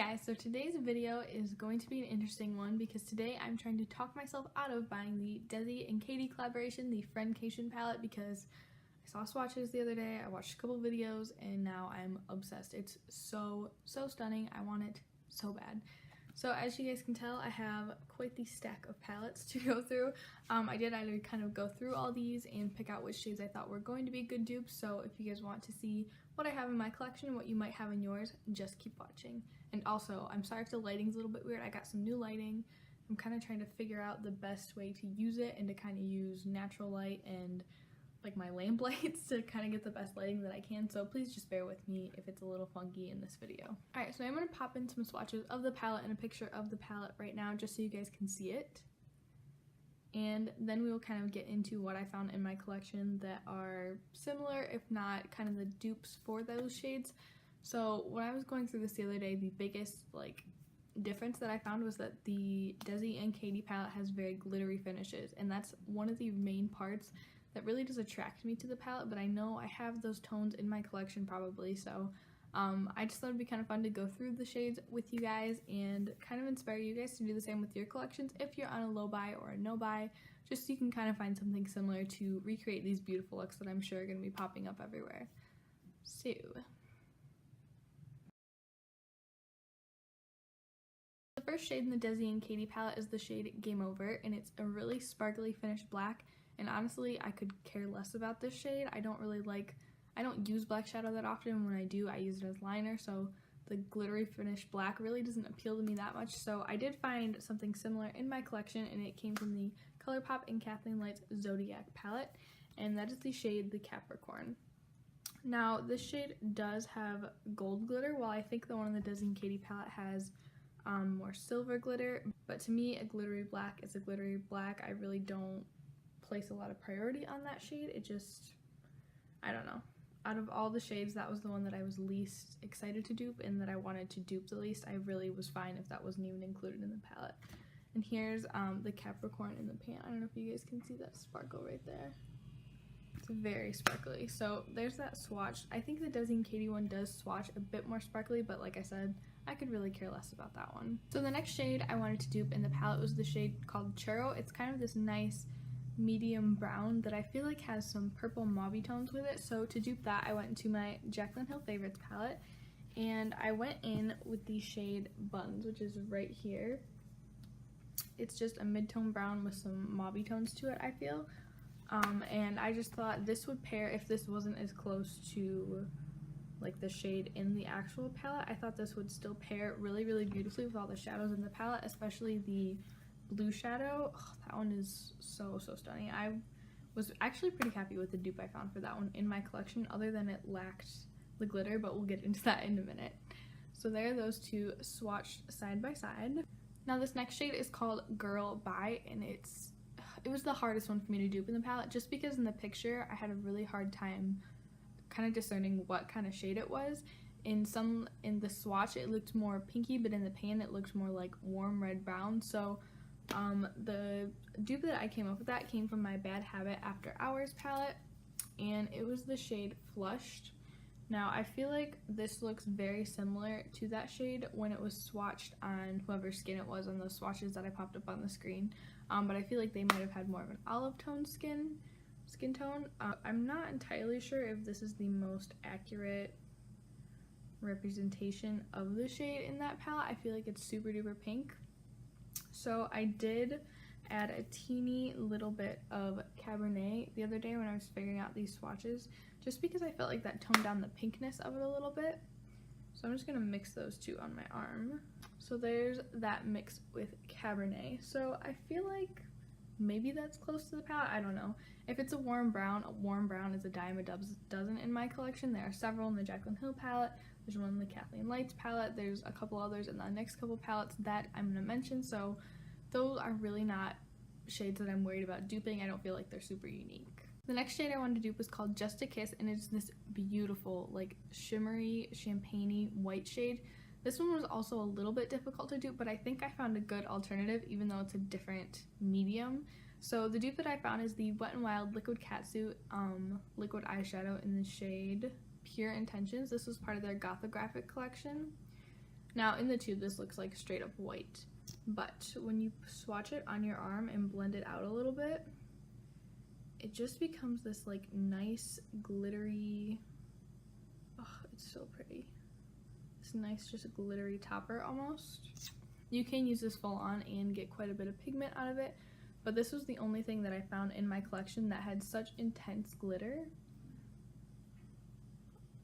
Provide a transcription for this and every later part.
guys, so today's video is going to be an interesting one because today I'm trying to talk myself out of buying the Desi and Katy collaboration, the Friendcation palette, because I saw swatches the other day, I watched a couple videos, and now I'm obsessed. It's so stunning. I want it so bad. So as you guys can tell, I have quite the stack of palettes to go through. I did either kind of go through all these and pick out which shades I thought were going to be good dupes, so if you guys want to see what I have in my collection, what you might have in yours, just keep watching. And also, I'm sorry if the lighting's a little bit weird. I got some new lighting. I'm kind of trying to figure out the best way to use it and to kind of use natural light and like my lamp lights to kind of get the best lighting that I can, so please just bear with me if it's a little funky in this video. Alright, so I'm going to pop in some swatches of the palette and a picture of the palette right now just so you guys can see it. And then we will kind of get into what I found in my collection that are similar, if not kind of the dupes for those shades. So when I was going through this the other day, the biggest difference that I found was that the Desi and Katy palette has very glittery finishes, and that's one of the main parts that really does attract me to the palette, but I know I have those tones in my collection probably, so I just thought it'd be kind of fun to go through the shades with you guys and kind of inspire you guys to do the same with your collections if you're on a low buy or a no buy, just so you can kind of find something similar to recreate these beautiful looks that I'm sure are going to be popping up everywhere. So the first shade in the Desi and Katy palette is the shade Game Over, and it's a really sparkly finished black. And honestly, I could care less about this shade. I don't use black shadow that often. When I do, I use it as liner, so the glittery finished black really doesn't appeal to me that much. So I did find something similar in my collection, and it came from the ColourPop and Kathleen Light's Zodiac palette, and that is the shade the Capricorn. Now, this shade does have gold glitter, while I think the one in the Desi and Katy palette has more silver glitter, but to me, a glittery black is a glittery black. I really don't place a lot of priority on that shade. It just, I don't know. Out of all the shades, that was the one that I was least excited to dupe and that I wanted to dupe the least. I really was fine if that wasn't even included in the palette. And here's the Capricorn in the pan. I don't know if you guys can see that sparkle right there. It's very sparkly. So there's that swatch. I think the Desi and Katy one does swatch a bit more sparkly, but like I said, I could really care less about that one. So the next shade I wanted to dupe in the palette was the shade called Churro. It's kind of this nice medium brown that I feel like has some purple mauvey tones with it. So to dupe that, I went into my Jaclyn Hill Favorites palette, and I went in with the shade Buns, which is right here. It's just a mid-tone brown with some mauvey tones to it, I feel. And I just thought this would pair, if this wasn't as close to like the shade in the actual palette, I thought this would still pair really beautifully with all the shadows in the palette, especially the blue shadow. Oh, that one is so stunning. I was actually pretty happy with the dupe I found for that one in my collection, other than it lacked the glitter, but we'll get into that in a minute. So there are those two swatched side by side. Now this next shade is called Girl Bye, and it was the hardest one for me to dupe in the palette, just because in the picture I had a really hard time kind of discerning what kind of shade it was. In the swatch it looked more pinky, but in the pan it looked more like warm red brown. So the dupe that I came up with that came from my Bad Habit After Hours palette, and it was the shade Flushed. Now I feel like this looks very similar to that shade when it was swatched on whoever's skin it was on those swatches that I popped up on the screen, but I feel like they might have had more of an olive tone skin tone. I'm not entirely sure if this is the most accurate representation of the shade in that palette. I feel like it's super duper pink. So I did add a teeny little bit of Cabernet the other day when I was figuring out these swatches, just because I felt like that toned down the pinkness of it a little bit. So I'm just going to mix those two on my arm. So there's that mix with Cabernet. So I feel like maybe that's close to the palette. I don't know. If it's a warm brown is a dime a dozen in my collection. There are several in the Jaclyn Hill palette. There's one in the Kathleen Lights palette. There's a couple others in the next couple palettes that I'm going to mention. So those are really not shades that I'm worried about duping. I don't feel like they're super unique. The next shade I wanted to dupe was called Just a Kiss, and it's this beautiful, like, shimmery, champagne-y white shade. This one was also a little bit difficult to dupe, but I think I found a good alternative, even though it's a different medium. So the dupe that I found is the Wet n Wild Liquid Catsuit liquid eyeshadow in the shade Pure Intentions. This was part of their Gothographic collection. Now in the tube this looks like straight up white, but when you swatch it on your arm and blend it out a little bit, it just becomes this like nice glittery, oh, it's so pretty. This nice just glittery topper almost. You can use this full on and get quite a bit of pigment out of it, but this was the only thing that I found in my collection that had such intense glitter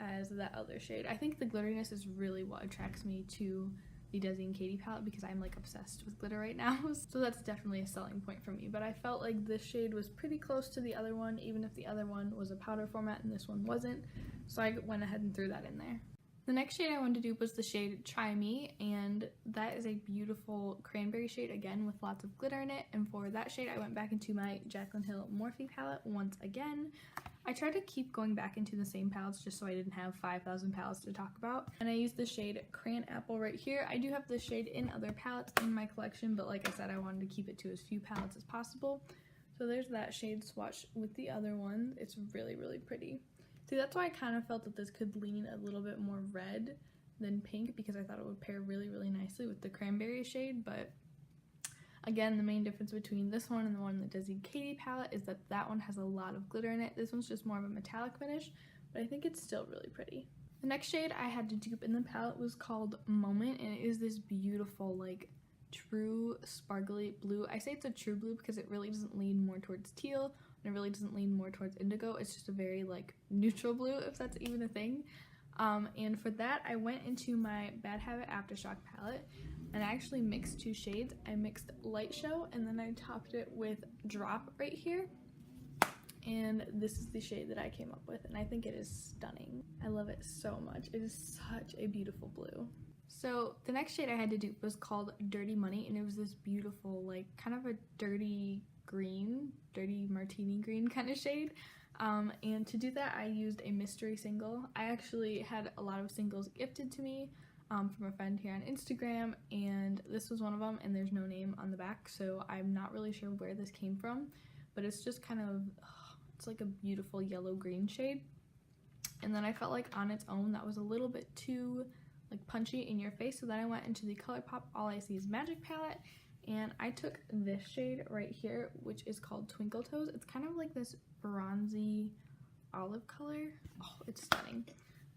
as that other shade. I think the glitteriness is really what attracts me to the Desi and Katy palette because I'm like obsessed with glitter right now. So that's definitely a selling point for me, but I felt like this shade was pretty close to the other one, even if the other one was a powder format and this one wasn't. So I went ahead and threw that in there. The next shade I wanted to dupe was the shade Try Me, and that is a beautiful cranberry shade again with lots of glitter in it. And for that shade I went back into my Jaclyn Hill Morphe palette once again. I tried to keep going back into the same palettes just so I didn't have 5,000 palettes to talk about. And I used the shade Cran Apple right here. I do have this shade in other palettes in my collection, but like I said, I wanted to keep it to as few palettes as possible. So there's that shade swatched with the other one. It's really, really pretty. See, that's why I kind of felt that this could lean a little bit more red than pink because I thought it would pair really, really nicely with the cranberry shade. But again, the main difference between this one and the one in the Desi Katy palette is that that one has a lot of glitter in it. This one's just more of a metallic finish, but I think it's still really pretty. The next shade I had to dupe in the palette was called Moment, and it is this beautiful, like, true sparkly blue. I say it's a true blue because it really doesn't lean more towards teal, and it really doesn't lean more towards indigo. It's just a very, like, neutral blue, if that's even a thing. And for that, I went into my Bad Habit Aftershock palette, and I actually mixed two shades. I mixed Light Show, and then I topped it with Drop right here. And this is the shade that I came up with, and I think it is stunning. I love it so much. It is such a beautiful blue. So the next shade I had to dupe was called Dirty Money, and it was this beautiful, like, kind of a dirty green, dirty martini green kind of shade. And to do that, I used a mystery single. I actually had a lot of singles gifted to me from a friend here on Instagram, and this was one of them, and there's no name on the back, so I'm not really sure where this came from, but it's just kind of, it's like a beautiful yellow-green shade. And then I felt like on its own that was a little bit too, like, punchy in your face, so then I went into the ColourPop All I See Is Magic palette, and I took this shade right here, which is called Twinkle Toes. It's kind of like this bronzy olive color. Oh, it's stunning.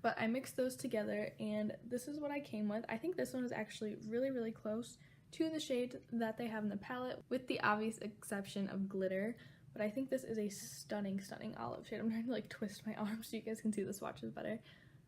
But I mixed those together, and this is what I came with. I think this one is actually really, really close to the shade that they have in the palette, with the obvious exception of glitter. But I think this is a stunning, stunning olive shade. I'm trying to, like, twist my arm so you guys can see the swatches better.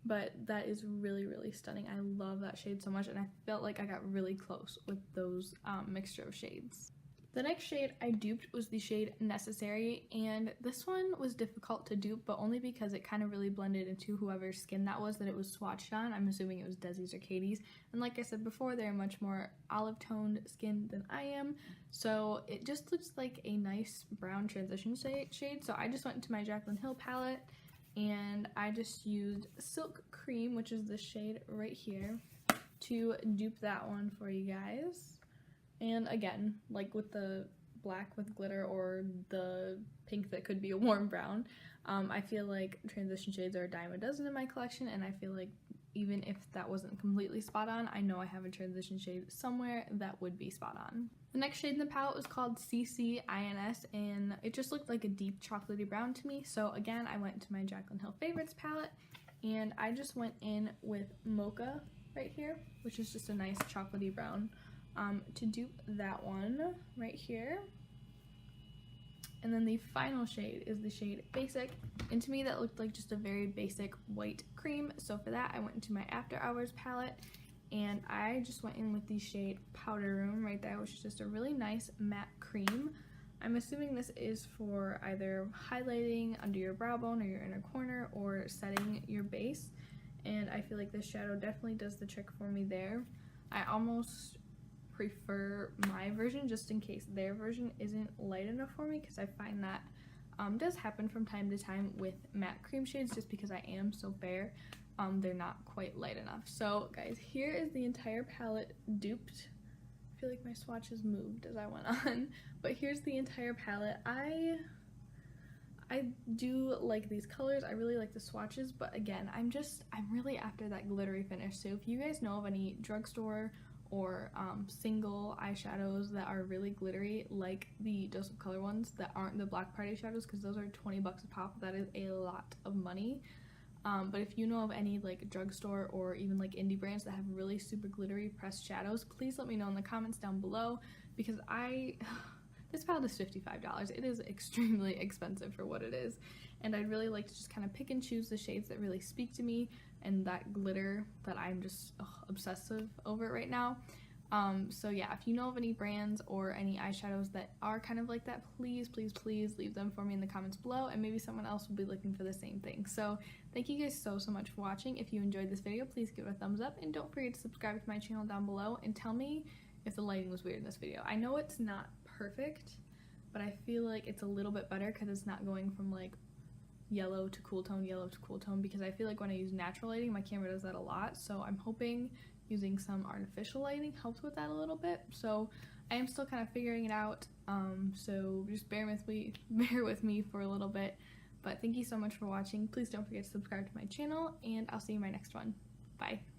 But that is really, really stunning. I love that shade so much, and I felt like I got really close with those mixture of shades. The next shade I duped was the shade Necessary, and this one was difficult to dupe, but only because it kind of really blended into whoever's skin that was that it was swatched on. I'm assuming it was Desi's or Katy's, and like I said before, they're much more olive-toned skin than I am, so it just looks like a nice brown transition shade. So I just went into my Jaclyn Hill palette, and I just used Silk Cream, which is the shade right here, to dupe that one for you guys. And again, like with the black with glitter or the pink that could be a warm brown, I feel like transition shades are a dime a dozen in my collection, and I feel like even if that wasn't completely spot on, I know I have a transition shade somewhere that would be spot on. The next shade in the palette was called CCINS, and it just looked like a deep chocolatey brown to me. So again, I went into my Jaclyn Hill Favorites palette, and I just went in with Mocha right here, which is just a nice chocolatey brown, to dupe that one right here. And then the final shade is the shade Basic, and to me that looked like just a very basic white cream, so for that I went into my After Hours palette, and I just went in with the shade Powder Room right there, which is just a really nice matte cream. I'm assuming this is for either highlighting under your brow bone or your inner corner, or setting your base, and I feel like this shadow definitely does the trick for me there. I almost prefer my version just in case their version isn't light enough for me, because I find that does happen from time to time with matte cream shades, just because I am so fair, they're not quite light enough. So guys, here is the entire palette duped. I feel like my swatches moved as I went on, but here's the entire palette. I I do like these colors. I really like the swatches, but again, I'm really after that glittery finish. So if you guys know of any drugstore or single eyeshadows that are really glittery, like the Dose of Color ones that aren't the Black Party shadows, because those are 20 bucks a pop, that is a lot of money. But if you know of any like drugstore or even like indie brands that have really super glittery pressed shadows, please let me know in the comments down below, because this palette is $55. It is extremely expensive for what it is, and I'd really like to just kind of pick and choose the shades that really speak to me and that glitter that I'm just obsessive over right now. So yeah, if you know of any brands or any eyeshadows that are kind of like that, please, please, please leave them for me in the comments below, and maybe someone else will be looking for the same thing. So thank you guys so much for watching. If you enjoyed this video, please give it a thumbs up, and don't forget to subscribe to my channel down below, and tell me if the lighting was weird in this video. I know it's not perfect, but I feel like it's a little bit better because it's not going from like yellow to cool tone, yellow to cool tone, because I feel like when I use natural lighting, my camera does that a lot. So I'm hoping using some artificial lighting helps with that a little bit. So I am still kind of figuring it out, so just bear with me for a little bit. But thank you so much for watching. Please don't forget to subscribe to my channel, and I'll see you in my next one. Bye.